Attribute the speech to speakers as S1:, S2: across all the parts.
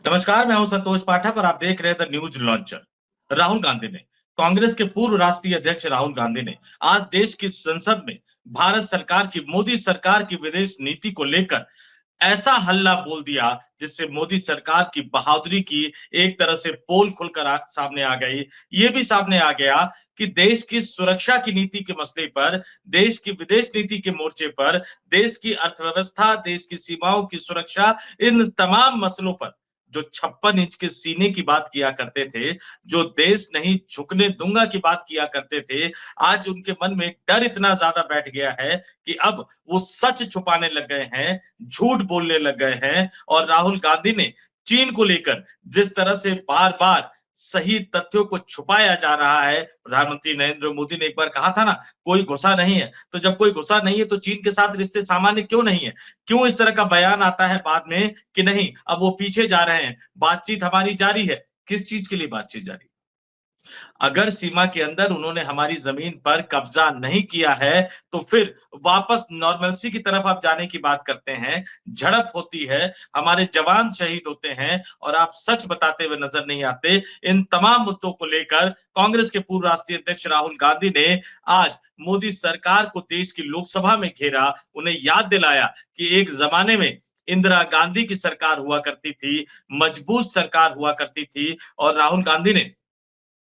S1: नमस्कार, मैं हूं संतोष पाठक और आप देख रहे हैं the news launcher. Rahul Gandhi ने कांग्रेस के पूर्व राष्ट्रीय अध्यक्ष राहुल गांधी ने आज देश की संसद में भारत सरकार की मोदी सरकार की विदेश नीति को लेकर ऐसा हल्ला बोल दिया जिससे मोदी सरकार की बहादुरी की एक तरह से पोल खुलकर सामने आ गई। ये भी सामने आ गया कि देश की सुरक्षा की नीति के मसले पर, देश की विदेश नीति के मोर्चे पर, देश की अर्थव्यवस्था, देश की सीमाओं की सुरक्षा, इन तमाम मसलों पर जो 56 इंच के सीने की बात किया करते थे, जो देश नहीं झुकने दूंगा की बात किया करते थे, आज उनके मन में डर इतना ज्यादा बैठ गया है कि अब वो सच छुपाने लग गए हैं, झूठ बोलने लग गए हैं। और राहुल गांधी ने चीन को लेकर जिस तरह से बार बार सही तथ्यों को छुपाया जा रहा है, प्रधानमंत्री नरेंद्र मोदी ने एक बार कहा था ना, कोई गुस्सा नहीं है। तो जब कोई गुस्सा नहीं है तो चीन के साथ रिश्ते सामान्य क्यों नहीं है? क्यों इस तरह का बयान आता है बाद में कि नहीं, अब वो पीछे जा रहे हैं, बातचीत हमारी जारी है? किस चीज के लिए बातचीत जारी? अगर सीमा के अंदर उन्होंने हमारी जमीन पर कब्जा नहीं किया है, तो फिर वापस नॉर्मलसी की तरफ आप जाने की बात करते हैं, झड़प होती है, हमारे जवान शहीद होते हैं और आप सच बताते हुए नजर नहीं आते। इन तमाम मुद्दों को लेकर कांग्रेस के पूर्व राष्ट्रीय अध्यक्ष राहुल गांधी ने आज मोदी सरकार को देश की लोकसभा में घेरा, उन्हें याद दिलाया कि एक जमाने में इंदिरा गांधी की सरकार हुआ करती थी, मजबूत सरकार हुआ करती थी। और राहुल गांधी ने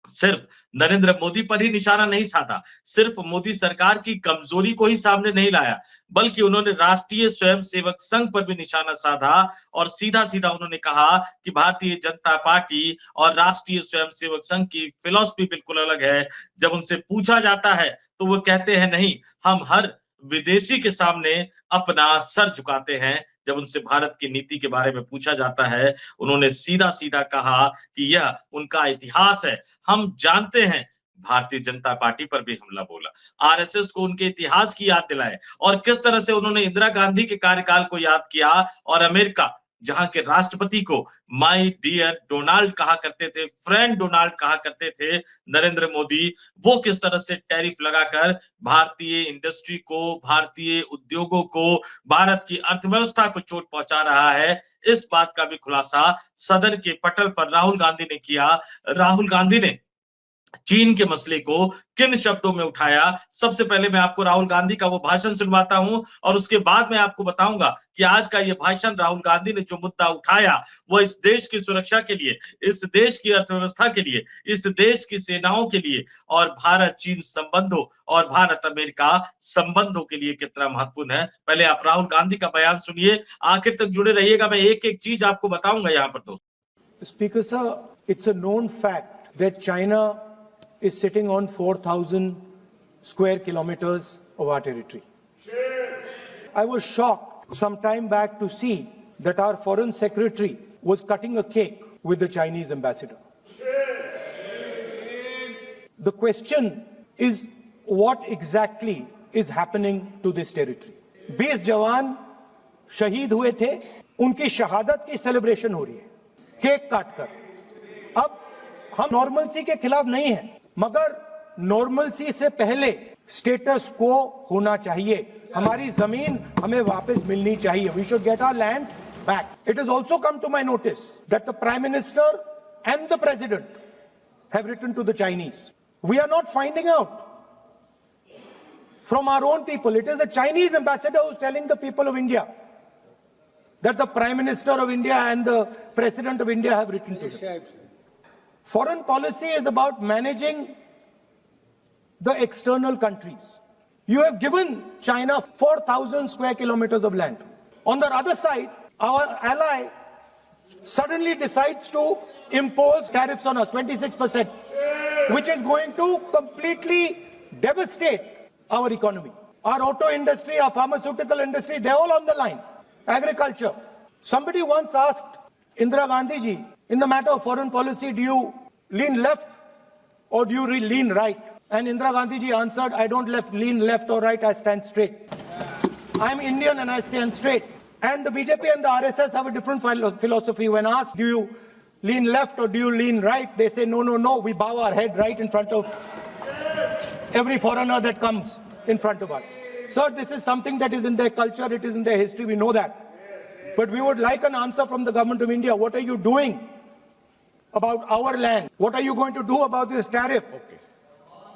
S1: सिर्फ नरेंद्र मोदी पर ही निशाना नहीं साधा, सिर्फ मोदी सरकार की कमजोरी को ही सामने नहीं लाया, बल्कि उन्होंने राष्ट्रीय स्वयंसेवक संघ पर भी निशाना साधा और सीधा सीधा उन्होंने कहा कि भारतीय जनता पार्टी और राष्ट्रीय स्वयंसेवक संघ की फिलॉसफी बिल्कुल अलग है। जब उनसे पूछा जाता है तो वो कहते हैं नहीं, हम हर विदेशी के सामने अपना सर झुकाते हैं। जब उनसे भारत की नीति के बारे में पूछा जाता है, उन्होंने सीधा सीधा कहा कि यह उनका इतिहास है। हम जानते हैं, भारतीय जनता पार्टी पर भी हमला बोला, आरएसएस को उनके इतिहास की याद दिलाए और किस तरह से उन्होंने इंदिरा गांधी के कार्यकाल को याद किया और अमेरिका, जहां के राष्ट्रपति को माय डियर डोनाल्ड कहा करते थे, फ्रेंड डोनाल्ड कहा करते थे नरेंद्र मोदी, वो किस तरह से टैरिफ लगाकर भारतीय इंडस्ट्री को, भारतीय उद्योगों को, भारत की अर्थव्यवस्था को चोट पहुंचा रहा है। इस बात का भी खुलासा सदन के पटल पर राहुल गांधी ने किया। राहुल गांधी ने चीन के मसले को किन शब्दों में उठाया, सबसे पहले मैं आपको राहुल गांधी का वो भाषण सुनवाता हूं और उसके बाद मैं आपको बताऊंगा कि आज का ये भाषण राहुल गांधी ने जो मुद्दा उठाया वो इस देश की सुरक्षा के लिए, इस देश की अर्थव्यवस्था के लिए, इस देश की सेनाओं के लिए और भारत चीन संबंधों और भारत अमेरिका संबंधों के लिए कितना महत्वपूर्ण है। पहले आप राहुल गांधी का बयान सुनिए, आखिर तक जुड़े रहिएगा, मैं एक एक चीज आपको बताऊंगा यहाँ पर। दोस्तों,
S2: speaker sir, it's a known fact that China is sitting on 4,000 square kilometers of our territory. I was shocked some time back to see that our foreign secretary was cutting a cake with the Chinese ambassador. The question is, what exactly is happening to this territory? 20 जवान शहीद हुए थे, उनकी शहादत की celebration हो रही है केक काटकर। अब हम नॉर्मलसी के खिलाफ नहीं हैं, मगर नॉर्मलसी से पहले स्टेटस को होना चाहिए। हमारी जमीन हमें वापस मिलनी चाहिए। We should get our land back. It has also come to my notice that the Prime Minister and the President have written to the Chinese. We are not finding out from our own people. It is the Chinese ambassador who's telling the people of India that the Prime Minister of India and the President of India have written to them. Foreign policy is about managing the external countries. You have given China 4,000 square kilometers of land. On the other side, our ally suddenly decides to impose tariffs on us, 26%, which is going to completely devastate our economy. Our auto industry, our pharmaceutical industry, they're all on the line. Agriculture. Somebody once asked Indira Gandhi ji, in the matter of foreign policy, do you lean left or do you lean right? And Indira Gandhi ji answered, I don't lean left or right, I stand straight. I'm Indian and I stand straight. And the BJP and the RSS have a different philosophy. When asked, do you lean left or do you lean right? They say, no, no, no, we bow our head right in front of every foreigner that comes in front of us. Sir, this is something that is in their culture, it is in their history, we know that. But we would like an answer from the government of India. What are you doing about our land? What are you going to do about this tariff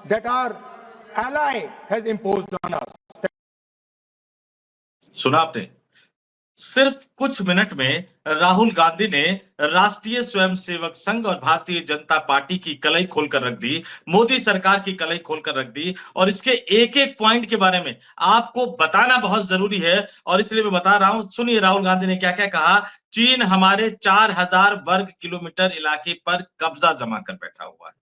S2: that our ally has imposed on us?
S1: सुना आपने? सिर्फ कुछ minute में राहुल गांधी ने राष्ट्रीय स्वयंसेवक संघ और Bharatiya Janata party की कलई खोलकर रख दी, मोदी सरकार की कलई खोलकर रख दी। और इसके एक एक पॉइंट के बारे में आपको बताना बहुत जरूरी है और इसलिए मैं बता रहा हूं। सुनिए राहुल गांधी ने क्या क्या कहा। चीन हमारे 4000 वर्ग किलोमीटर इलाके पर कब्जा जमा कर बैठा हुआ है।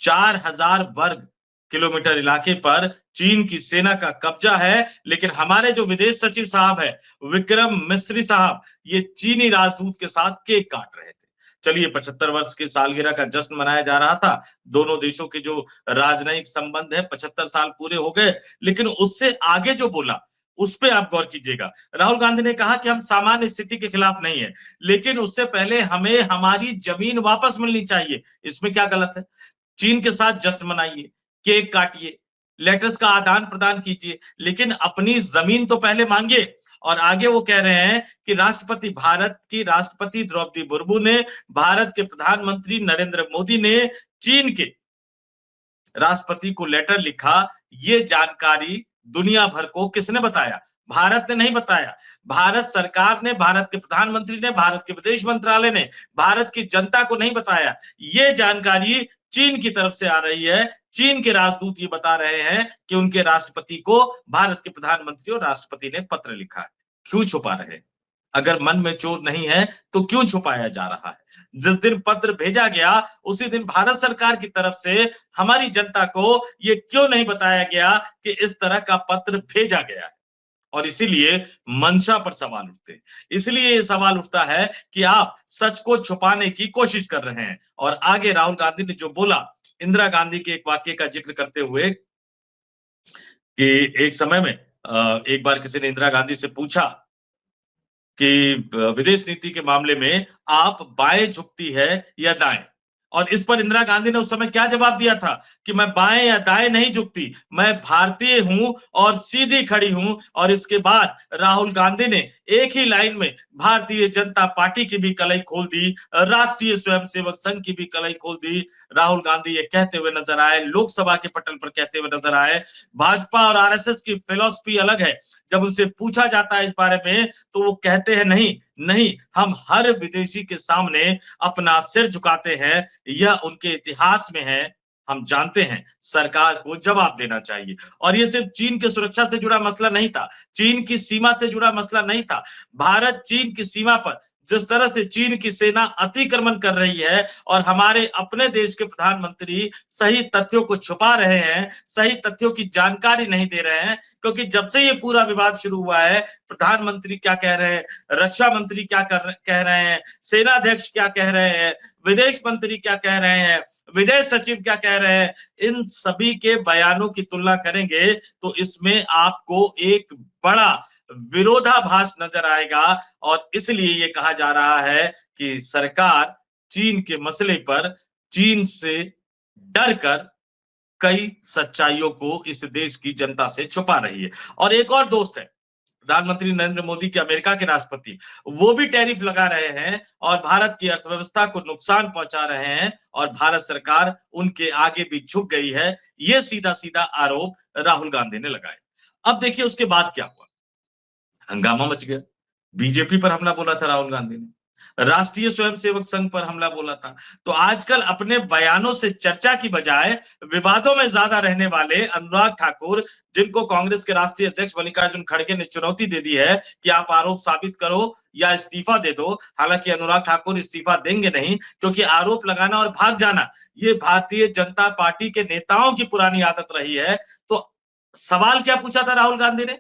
S1: 4000 वर्ग किलोमीटर इलाके पर चीन की सेना का कब्जा है, लेकिन हमारे जो विदेश सचिव साहब है विक्रम मिस्री साहब, ये चीनी राजदूत के साथ केक काट रहे थे। चलिए 75 वर्ष की सालगिरह का जश्न मनाया जा रहा था। दोनों देशों के जो राजनयिक संबंध है 75 साल पूरे हो गए, लेकिन उससे आगे जो बोला उस पे आप गौर कीजिएगा। राहुल गांधी ने कहा कि हम सामान्य स्थिति के खिलाफ नहीं है, लेकिन उससे पहले हमें हमारी जमीन वापस मिलनी चाहिए। इसमें क्या गलत है? चीन के साथ जश्न मनाइए, केक काटिए, लेटर्स का आदान प्रदान कीजिए, लेकिन अपनी जमीन तो पहले मांगिए। और आगे वो कह रहे हैं कि भारत की राष्ट्रपति द्रौपदी मुर्मू ने, भारत के प्रधानमंत्री नरेंद्र मोदी ने चीन के राष्ट्रपति को लेटर लिखा। ये जानकारी दुनिया भर को किसने बताया? भारत ने नहीं बताया। भारत सरकार ने, भारत के प्रधानमंत्री ने, भारत के विदेश मंत्रालय ने भारत की जनता को नहीं बताया। ये जानकारी चीन की तरफ से आ रही है। चीन के राजदूत ये बता रहे हैं कि उनके राष्ट्रपति को भारत के प्रधानमंत्री और राष्ट्रपति ने पत्र लिखा है। क्यों छुपा रहे? अगर मन में चोर नहीं है तो क्यों छुपाया जा रहा है? जिस दिन पत्र भेजा गया उसी दिन भारत सरकार की तरफ से हमारी जनता को ये क्यों नहीं बताया गया कि इस तरह का पत्र भेजा गया है? और इसीलिए मंशा पर सवाल उठते हैं। इसलिए ये सवाल उठता है कि आप सच को छुपाने की कोशिश कर रहे हैं। और आगे राहुल गांधी ने जो बोला, इंदिरा गांधी के एक वाक्य का जिक्र करते हुए कि एक समय में एक बार किसी ने इंदिरा गांधी से पूछा कि विदेश नीति के मामले में आप बाएं झुकती है या दाएं? और इस पर इंदिरा गांधी ने उस समय क्या जवाब दिया था कि मैं बाएं या दाएं नहीं झुकती, मैं भारतीय हूं और सीधी खड़ी हूं। और इसके बाद राहुल गांधी ने एक ही लाइन में भारतीय जनता पार्टी की भी कलई खोल दी, राष्ट्रीय स्वयंसेवक संघ की भी कलई खोल दी। राहुल गांधी ये कहते हुए नजर आए, लोकसभा के पटल पर कहते हुए नजर आए, भाजपा और आरएसएस की फिलॉसफी अलग है। जब उनसे पूछा जाता है इस बारे में तो वो कहते हैं नहीं नहीं, हम हर विदेशी के सामने अपना सिर झुकाते हैं। यह उनके इतिहास में है। हम जानते हैं सरकार को जवाब देना चाहिए। और ये सिर्फ चीन की सुरक्षा से जुड़ा मसला नहीं था, चीन की सीमा से जुड़ा मसला नहीं था। भारत चीन की सीमा पर जिस तरह से चीन की सेना अतिक्रमण कर रही है और हमारे अपने देश के प्रधानमंत्री सही तथ्यों को छुपा रहे हैं, सही तथ्यों की जानकारी नहीं दे रहे हैं। क्योंकि जब से ये पूरा विवाद शुरू हुआ है, प्रधानमंत्री क्या कह रहे हैं, रक्षा मंत्री क्या कह रहे हैं, सेनाध्यक्ष क्या कह रहे हैं, विदेश मंत्री क्या कह रहे हैं, विदेश सचिव क्या कह रहे हैं, इन सभी के बयानों की तुलना करेंगे तो इसमें आपको एक बड़ा विरोधाभास नजर आएगा। और इसलिए ये कहा जा रहा है कि सरकार चीन के मसले पर चीन से डरकर कई सच्चाइयों को इस देश की जनता से छुपा रही है। और एक और दोस्त है प्रधानमंत्री नरेंद्र मोदी के, अमेरिका के राष्ट्रपति, वो भी टैरिफ लगा रहे हैं और भारत की अर्थव्यवस्था को नुकसान पहुंचा रहे हैं और भारत सरकार उनके आगे भी झुक गई है। ये सीधा सीधा आरोप राहुल गांधी ने लगाए। अब देखिए उसके बाद क्या हुआ, हंगामा मच गया। बीजेपी पर हमला बोला था राहुल गांधी ने, राष्ट्रीय स्वयंसेवक संघ पर हमला बोला था। तो आजकल अपने बयानों से चर्चा की बजाय विवादों में ज्यादा रहने वाले अनुराग ठाकुर, जिनको कांग्रेस के राष्ट्रीय अध्यक्ष मल्लिकार्जुन खड़गे ने चुनौती दे दी है कि आप आरोप साबित करो या इस्तीफा दे दो। हालांकि अनुराग ठाकुर इस्तीफा देंगे नहीं, क्योंकि आरोप लगाना और भाग जाना ये भारतीय जनता पार्टी के नेताओं की पुरानी आदत रही है। तो सवाल क्या पूछा था राहुल गांधी ने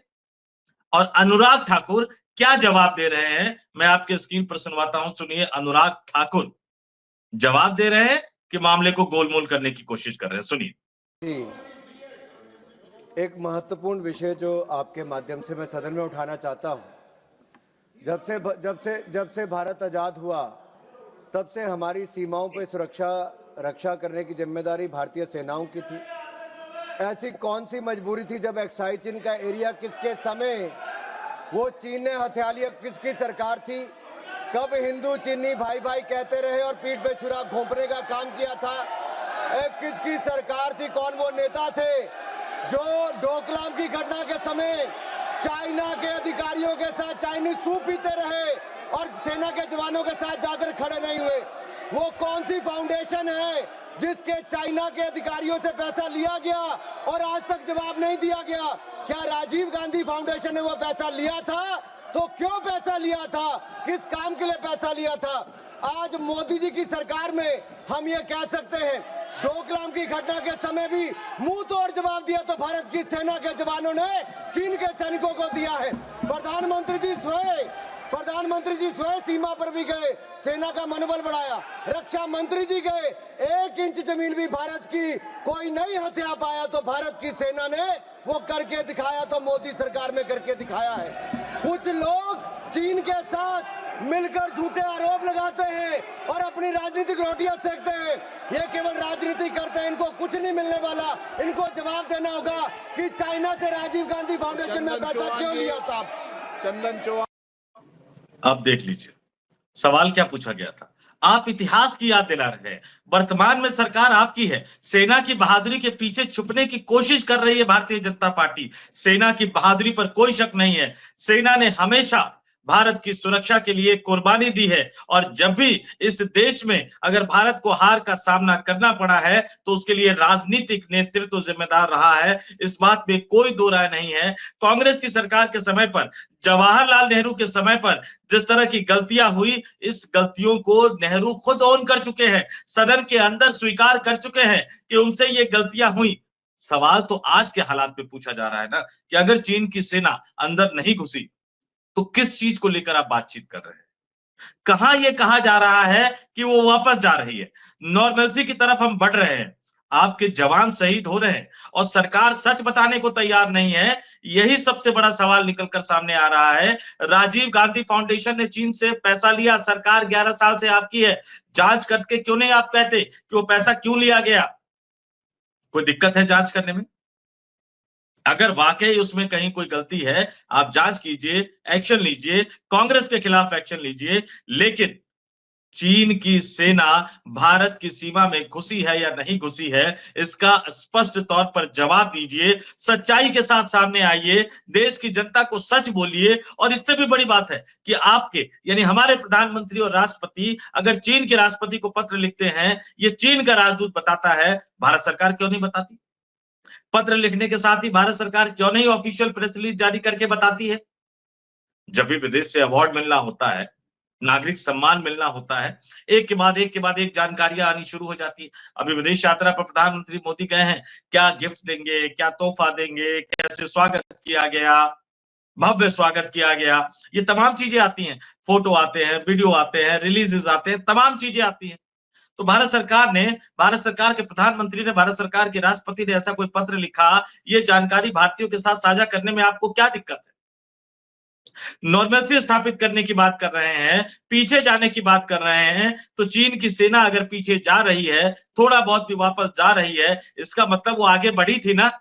S1: और अनुराग ठाकुर क्या जवाब दे रहे हैं, मैं आपके स्क्रीन पर सुनवाता हूं। सुनिए, अनुराग ठाकुर जवाब दे रहे हैं कि मामले को गोलमोल करने की कोशिश कर रहे हैं। सुनिए।
S3: एक महत्वपूर्ण विषय जो आपके माध्यम से मैं सदन में उठाना चाहता हूं। जब से भारत आजाद हुआ तब से हमारी सीमाओं पर रक्षा करने की जिम्मेदारी भारतीय सेनाओं की थी। ऐसी कौन सी मजबूरी थी जब एक्साइज चिन्ह का एरिया किसके समय वो चीन ने हथिया लिया, किसकी सरकार थी? कब हिंदू चीनी भाई भाई कहते रहे और पीठ पे छुरा घोंपने का काम किया था? किसकी सरकार थी? कौन वो नेता थे जो डोकलाम की घटना के समय चाइना के अधिकारियों के साथ चाइनीज सूप पीते रहे और सेना के जवानों के साथ जाकर खड़े नहीं हुए? वो कौन सी फाउंडेशन है जिसके चाइना के अधिकारियों से पैसा लिया गया और आज तक जवाब नहीं दिया गया? क्या राजीव गांधी फाउंडेशन ने वो पैसा लिया था? तो क्यों पैसा लिया था? किस काम के लिए पैसा लिया था? आज मोदी जी की सरकार में हम ये कह सकते हैं, डोकलाम की घटना के समय भी मुंह तोड़ जवाब दिया तो भारत की सेना के जवानों ने चीन के सैनिकों को दिया है। प्रधानमंत्री जी स्वयं सीमा पर भी गए, सेना का मनोबल बढ़ाया। रक्षा मंत्री जी गए, 1 इंच जमीन भी भारत की कोई नहीं हथिया पाया तो भारत की सेना ने वो करके दिखाया, तो मोदी सरकार में करके दिखाया है। कुछ लोग चीन के साथ मिलकर झूठे आरोप लगाते हैं और अपनी राजनीतिक रोटियां सेकते हैं। ये केवल राजनीति करते हैं, इनको कुछ नहीं मिलने वाला। इनको जवाब देना होगा कि चाइना से राजीव गांधी फाउंडेशन में पैसा क्यों लिया साहब?
S4: चंदन चौहान।
S1: अब देख लीजिए सवाल क्या पूछा गया था। आप इतिहास की याद दिला रहे हैं, वर्तमान में सरकार आपकी है। सेना की बहादुरी के पीछे छुपने की कोशिश कर रही है भारतीय जनता पार्टी। सेना की बहादुरी पर कोई शक नहीं है। सेना ने हमेशा भारत की सुरक्षा के लिए कुर्बानी दी है और जब भी इस देश में अगर भारत को हार का सामना करना पड़ा है तो उसके लिए राजनीतिक नेतृत्व जिम्मेदार रहा है। इस बात में कोई दो राय नहीं है। कांग्रेस की सरकार के समय पर, जवाहरलाल नेहरू के समय पर जिस तरह की गलतियां हुई, इस गलतियों को नेहरू खुद ऑन कर चुके हैं, सदन के अंदर स्वीकार कर चुके हैं कि उनसे ये गलतियां हुई। सवाल तो आज के हालात में पूछा जा रहा है ना कि अगर चीन की सेना अंदर नहीं घुसी तो किस चीज को लेकर आप बातचीत कर रहे हैं? कहां यह कहा जा रहा है कि वो वापस जा रही है, नॉर्मलसी की तरफ हम बढ़ रहे हैं। आपके जवान शहीद हो रहे हैं और सरकार सच बताने को तैयार नहीं है। यही सबसे बड़ा सवाल निकलकर सामने आ रहा है। राजीव गांधी फाउंडेशन ने चीन से पैसा लिया, सरकार 11 साल से आपकी है। जांच करके क्यों नहीं आप कहते कि वो पैसा क्यों लिया गया? कोई दिक्कत है जांच करने में? अगर वाकई उसमें कहीं कोई गलती है, आप जांच कीजिए, एक्शन लीजिए, कांग्रेस के खिलाफ एक्शन लीजिए। लेकिन चीन की सेना भारत की सीमा में घुसी है या नहीं घुसी है, इसका स्पष्ट तौर पर जवाब दीजिए। सच्चाई के साथ सामने आइए, देश की जनता को सच बोलिए। और इससे भी बड़ी बात है कि आपके यानी हमारे प्रधानमंत्री और राष्ट्रपति अगर चीन के राष्ट्रपति को पत्र लिखते हैं, ये चीन का राजदूत बताता है, भारत सरकार क्यों नहीं बताती? पत्र लिखने के साथ ही भारत सरकार क्यों नहीं ऑफिशियल प्रेस रिलीज जारी करके बताती है? जब भी विदेश से अवार्ड मिलना होता है, नागरिक सम्मान मिलना होता है, एक के बाद एक जानकारियां आनी शुरू हो जाती है। अभी विदेश यात्रा पर प्रधानमंत्री मोदी गए हैं, क्या गिफ्ट देंगे, क्या तोहफा देंगे, कैसे स्वागत किया गया, भव्य स्वागत किया गया, ये तमाम चीजें आती हैं। फोटो आते हैं, वीडियो आते हैं, रिलीजेस आते हैं, तमाम चीजें आती हैं। तो भारत सरकार के प्रधानमंत्री ने, भारत सरकार के राष्ट्रपति ने ऐसा कोई पत्र लिखा, ये जानकारी भारतीयों के साथ साझा करने में आपको क्या दिक्कत है? नॉर्मलसी स्थापित करने की बात कर रहे हैं, पीछे जाने की बात कर रहे हैं। तो चीन की सेना अगर पीछे जा रही है, थोड़ा बहुत भी वापस जा रही है, इसका मतलब वो आगे बढ़ी थी ना।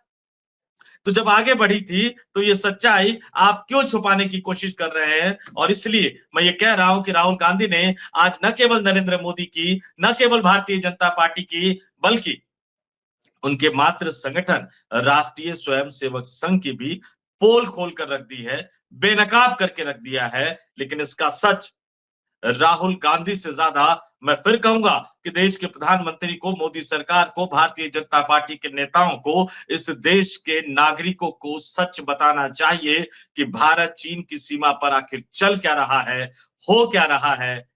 S1: तो जब आगे बढ़ी थी तो ये सच्चाई आप क्यों छुपाने की कोशिश कर रहे हैं? और इसलिए मैं ये कह रहा हूं कि राहुल गांधी ने आज न केवल नरेंद्र मोदी की, न केवल भारतीय जनता पार्टी की, बल्कि उनके मातृ संगठन राष्ट्रीय स्वयंसेवक संघ की भी पोल खोल कर रख दी है, बेनकाब करके रख दिया है। लेकिन इसका सच राहुल गांधी से ज्यादा मैं फिर कहूंगा कि देश के प्रधानमंत्री को, मोदी सरकार को, भारतीय जनता पार्टी के नेताओं को, इस देश के नागरिकों को सच बताना चाहिए कि भारत चीन की सीमा पर आखिर चल क्या रहा है, हो क्या रहा है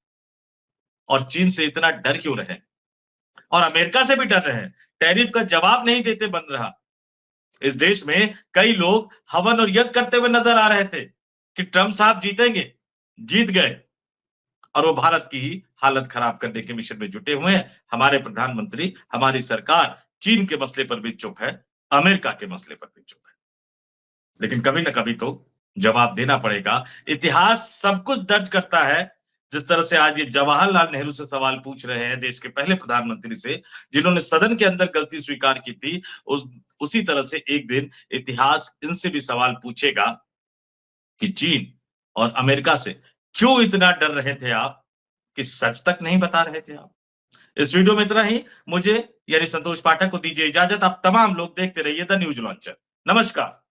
S1: और चीन से इतना डर क्यों रहे और अमेरिका से भी डर रहे हैं। टैरिफ का जवाब नहीं देते बन रहा। इस देश में कई लोग हवन और यज्ञ करते हुए नजर आ रहे थे कि ट्रंप साहब जीतेंगे, जीत गए और वो भारत की ही हालत खराब करने के मिशन में जुटे हुए हैं। हमारे प्रधानमंत्री, हमारी सरकार चीन के मसले पर भी चुप है, अमेरिका के मसले पर भी चुप है। लेकिन कभी ना कभी तो जवाब देना पड़ेगा। इतिहास सब कुछ दर्ज करता है। जिस तरह से आज ये जवाहरलाल नेहरू से सवाल पूछ रहे हैं, देश के पहले प्रधानमंत्री से, जिन्होंने सदन के अंदर गलती स्वीकार की थी, उसी तरह से एक दिन इतिहास इनसे भी सवाल पूछेगा कि चीन और अमेरिका से क्यों इतना डर रहे थे आप कि सच तक नहीं बता रहे थे आप। इस वीडियो में इतना ही। मुझे यानी संतोष पाठक को दीजिए इजाजत। आप तमाम लोग देखते रहिए द न्यूज लॉन्चर। नमस्कार।